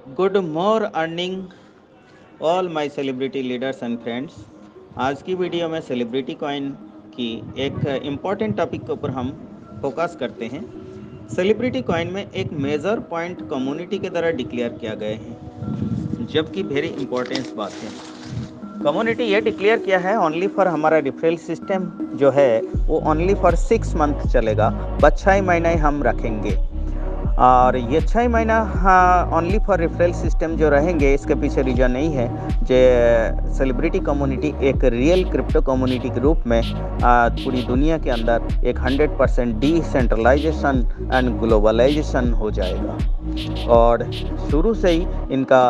Good more earning all my celebrity leaders and friends. आज की video में celebrity coin की एक इम्पॉर्टेंट टॉपिक के ऊपर हम फोकस करते हैं। सेलिब्रिटी कॉइन में एक मेजर पॉइंट कम्युनिटी के द्वारा डिक्लेयर किया गया है, जबकि वेरी इंपॉर्टेंस बात है। कम्युनिटी ये डिक्लेयर किया है ओनली फॉर हमारा रिफरल सिस्टम जो है वो ओनली फॉर 6 मंथ चलेगा, बस 6 महीने हम रखेंगे। और ये 6 महीना हाँ ओनली फॉर रेफरल सिस्टम जो रहेंगे, इसके पीछे रीज़न नहीं है जो सेलिब्रिटी कम्युनिटी एक रियल क्रिप्टो कम्युनिटी के रूप में पूरी दुनिया के अंदर एक 100% डिसेंट्रलाइजेशन एंड ग्लोबलाइजेशन हो जाएगा। और शुरू से ही इनका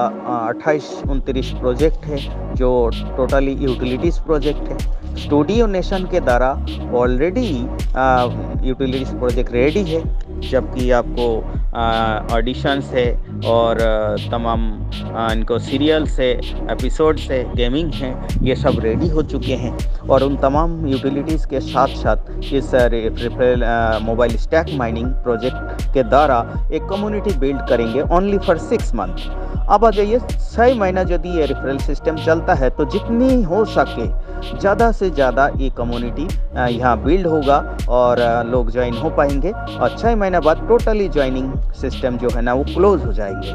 28-29 प्रोजेक्ट है जो टोटली यूटिलिटीज़ प्रोजेक्ट है। स्टूडियो नेशन के द्वारा ऑलरेडी यूटिलिटीज़ प्रोजेक्ट रेडी है, जबकि आपको ऑडिशंस है और तमाम इनको सीरियल्स है, एपिसोड्स है, गेमिंग है, ये सब रेडी हो चुके हैं। और उन तमाम यूटिलिटीज़ के साथ साथ इस मोबाइल स्टैक माइनिंग प्रोजेक्ट के द्वारा एक कम्युनिटी बिल्ड करेंगे ओनली फॉर 6 मंथ। अब आ जाइए, 6 महीना यदि ये रेफरल सिस्टम चलता है तो जितनी हो सके ज़्यादा से ज़्यादा ये कम्युनिटी यहाँ बिल्ड होगा और लोग ज्वाइन हो पाएंगे। और 6 महीने बाद टोटली ज्वाइनिंग सिस्टम जो है ना वो क्लोज हो जाएंगे।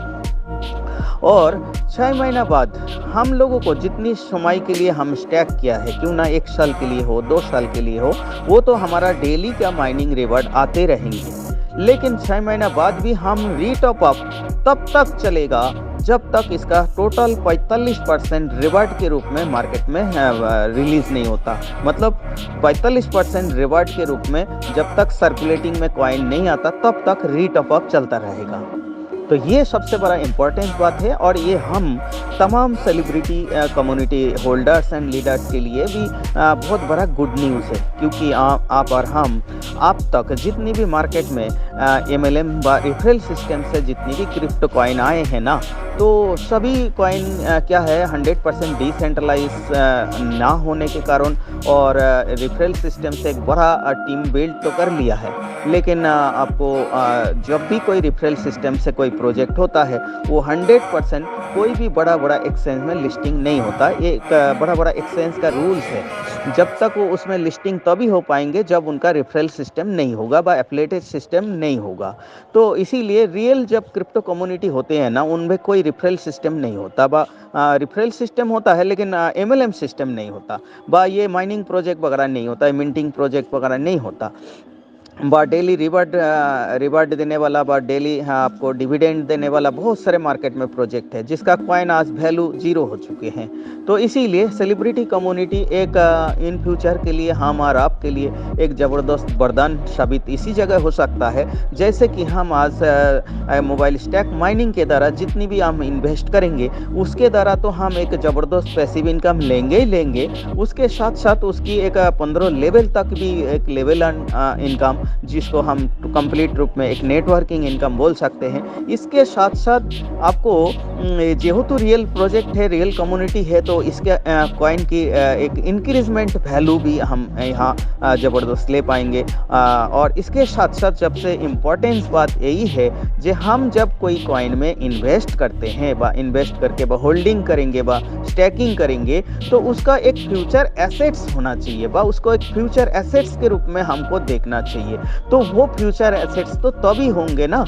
और 6 महीना बाद हम लोगों को जितनी समय के लिए हम स्टैक किया है, क्यों ना 1 साल के लिए हो, 2 साल के लिए हो, वो तो हमारा डेली का माइनिंग रिवॉर्ड आते रहेंगे। लेकिन 6 महीना बाद भी हम रीटॉप अप तब तक चलेगा जब तक इसका टोटल 45% रिवार्ड के रूप में मार्केट में रिलीज़ नहीं होता। मतलब 45% रिवार्ड के रूप में जब तक सर्कुलेटिंग में कॉइन नहीं आता तब तक रीटॉप अप चलता रहेगा। तो ये सबसे बड़ा इम्पोर्टेंट बात है और ये हम तमाम celebrity community holders and leaders के लिए भी बहुत बड़ा गुड न्यूज़ है, क्योंकि आप और हम आप तक जितनी भी मार्केट में MLM व रेफरल सिस्टम से जितनी भी क्रिप्टो कॉइन आए हैं ना, तो सभी कॉइन क्या है 100% डिसेंट्रलाइज ना होने के कारण और रेफरल सिस्टम से एक बड़ा टीम बिल्ड तो कर लिया है। लेकिन आपको जब भी कोई रेफरल सिस्टम से कोई प्रोजेक्ट होता है वो 100% कोई भी बड़ा एक्सचेंज में लिस्टिंग नहीं होता। ये एक बड़ा एक्सचेंज का रूल्स है। जब तक वो उसमें लिस्टिंग तभी हो पाएंगे जब उनका रेफरल सिस्टम नहीं होगा व एफिलिएटेड सिस्टम नहीं होगा। तो इसीलिए रियल जब क्रिप्टो कम्युनिटी होते हैं ना, उनमें कोई रेफरल सिस्टम नहीं होता। रेफरल सिस्टम होता है लेकिन MLM सिस्टम नहीं होता। ये माइनिंग प्रोजेक्ट वगैरह नहीं होता, मिंटिंग प्रोजेक्ट वगैरह नहीं होता। डेली रिवार्ड देने वाला, डेली आपको डिविडेंड देने वाला बहुत सारे मार्केट में प्रोजेक्ट है जिसका कॉइन आज वैल्यू 0 हो चुके हैं। तो इसीलिए सेलिब्रिटी कम्युनिटी एक इन फ्यूचर के लिए हम और आपके लिए एक ज़बरदस्त वरदान साबित इसी जगह हो सकता है। जैसे कि हम आज मोबाइल स्टैक माइनिंग के द्वारा जितनी भी हम इन्वेस्ट करेंगे उसके द्वारा तो हम एक ज़बरदस्त पैसिव इनकम लेंगे ही लेंगे, उसके साथ साथ उसकी एक 15 लेवल तक भी एक लेवल इनकम, जिसको हम कंप्लीट रूप में एक नेटवर्किंग इनकम बोल सकते हैं। इसके साथ साथ आपको जेहेतु रियल प्रोजेक्ट है, रियल कम्युनिटी है, तो इसके कॉइन की एक इंक्रीजमेंट वैल्यू भी हम यहाँ ज़बरदस्त ले पाएंगे। और इसके साथ साथ सबसे इम्पोर्टेंस बात यही है कि हम जब कोई कॉइन में इन्वेस्ट करते हैं इन्वेस्ट करके होल्डिंग करेंगे स्टैकिंग करेंगे, तो उसका एक फ्यूचर एसेट्स होना चाहिए, उसको एक फ्यूचर एसेट्स के रूप में हमको देखना चाहिए। तो वो फ्यूचर एसेट्स तो तभी होंगे ना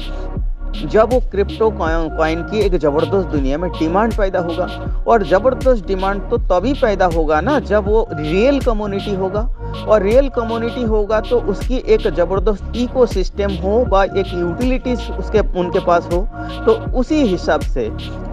जब वो क्रिप्टो कॉइन की एक ज़बरदस्त दुनिया में डिमांड पैदा होगा। और ज़बरदस्त डिमांड तो तभी पैदा होगा ना जब वो रियल कम्युनिटी होगा। और रियल कम्युनिटी होगा तो उसकी एक ज़बरदस्त इकोसिस्टम हो एक यूटिलिटीज़ उनके पास हो। तो उसी हिसाब से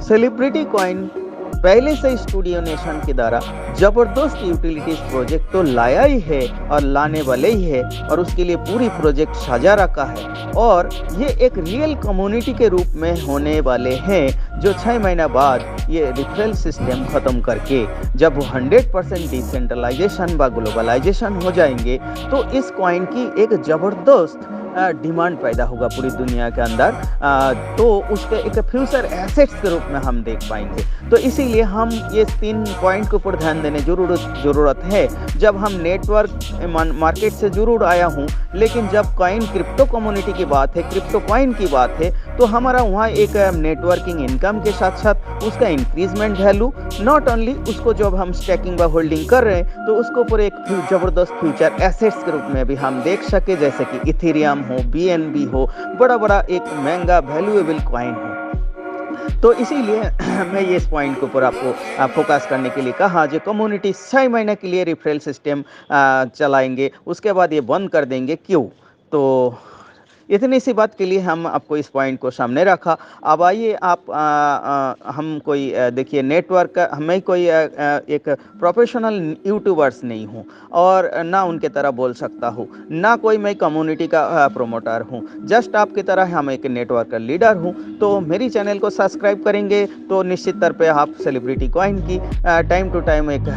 सेलिब्रिटी कॉइन पहले से स्टूडियो नेशन के द्वारा ज़बरदस्त यूटिलिटीज़ प्रोजेक्ट तो लाया ही है और लाने वाले ही है, और उसके लिए पूरी प्रोजेक्ट सजा रखा है। और ये एक रियल कम्युनिटी के रूप में होने वाले हैं जो 6 महीना बाद ये रेफरल सिस्टम ख़त्म करके जब वो 100% डिसेंट्रलाइजेशन व ग्लोबलाइजेशन हो जाएंगे तो इस कॉइन की एक ज़बरदस्त डिमांड पैदा होगा पूरी दुनिया के अंदर, तो उसके एक फ्यूचर एसेट्स के रूप में हम देख पाएंगे। तो इसीलिए हम ये 3 पॉइंट के ऊपर ध्यान देने ज़रूरत है। जब हम नेटवर्क मार्केट से ज़रूर आया हूँ, लेकिन जब कॉइन क्रिप्टो कम्युनिटी की बात है, क्रिप्टो कॉइन की बात है, तो हमारा वहाँ एक नेटवर्किंग इनकम के साथ साथ उसका इंक्रीजमेंट वैल्यू, नॉट ओनली उसको जब हम स्टैकिंग व होल्डिंग कर रहे हैं तो उसको ऊपर एक ज़बरदस्त फ्यूचर एसेट्स के रूप में भी हम देख सके, जैसे कि इथेरियम हो, BNB हो, बड़ा एक महंगा वैल्यूएबल कॉइन हो। तो इसीलिए मैं ये इस पॉइंट के ऊपर आपको फोकस करने के लिए कहा, जो कम्युनिटी 6 महीने के लिए रेफरल सिस्टम चलाएंगे, उसके बाद ये बंद कर देंगे, क्यों? तो इतनी सी बात के लिए हम आपको इस पॉइंट को सामने रखा। अब आइए हम कोई देखिए नेटवर्क, मैं कोई एक प्रोफेशनल यूट्यूबर्स नहीं हूँ और ना उनके तरह बोल सकता हूँ, ना कोई मैं कम्युनिटी का प्रमोटर हूँ। जस्ट आपकी तरह हम एक नेटवर्क का लीडर हूँ। तो मेरी चैनल को सब्सक्राइब करेंगे तो निश्चित तौर पे आप सेलिब्रिटी कॉइन की टाइम टू टाइम एक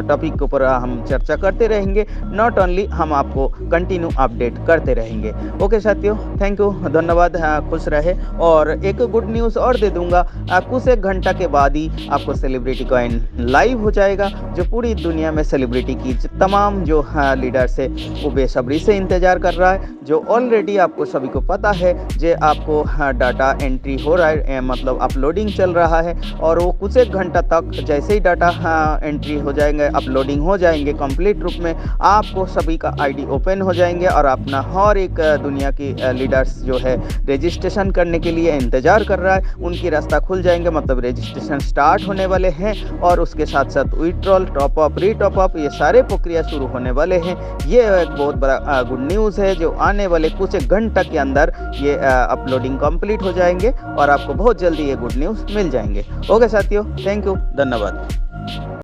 टॉपिक के ऊपर हम चर्चा करते रहेंगे। नॉट ओनली हम आपको कंटिन्यू अपडेट करते रहेंगे। ओके साथियों, थैंक यू, धन्यवाद, खुश रहे। और एक गुड न्यूज़ और दे दूंगा, कुछ एक घंटा के बाद ही आपको सेलिब्रिटी कॉइन लाइव हो जाएगा, जो पूरी दुनिया में सेलिब्रिटी की तमाम जो लीडर्स है वो बेसब्री से इंतज़ार कर रहा है। जो ऑलरेडी आपको सभी को पता है, जो आपको डाटा एंट्री हो रहा है, मतलब अपलोडिंग चल रहा है, और वो कुछ एक घंटा तक जैसे ही डाटा एंट्री हो जाएंगे, अपलोडिंग हो जाएंगे कंप्लीट रूप में, आपको सभी का आईडी ओपन हो जाएंगे और अपना हर एक दुनिया की लीडर्स जो है रजिस्ट्रेशन करने के लिए इंतज़ार कर रहा है, उनकी रास्ता खुल जाएंगे, मतलब रजिस्ट्रेशन स्टार्ट होने वाले हैं। और उसके साथ साथ विड्रॉल, टॉपअप, रीटॉपअप, ये सारे प्रक्रिया शुरू होने वाले हैं। ये एक बहुत बड़ा गुड न्यूज़ है, जो आने वाले कुछ एक घंटा के अंदर ये अपलोडिंग कंप्लीट हो जाएंगे और आपको बहुत जल्दी ये गुड न्यूज़ मिल जाएंगे। ओके साथियों, थैंक यू, धन्यवाद।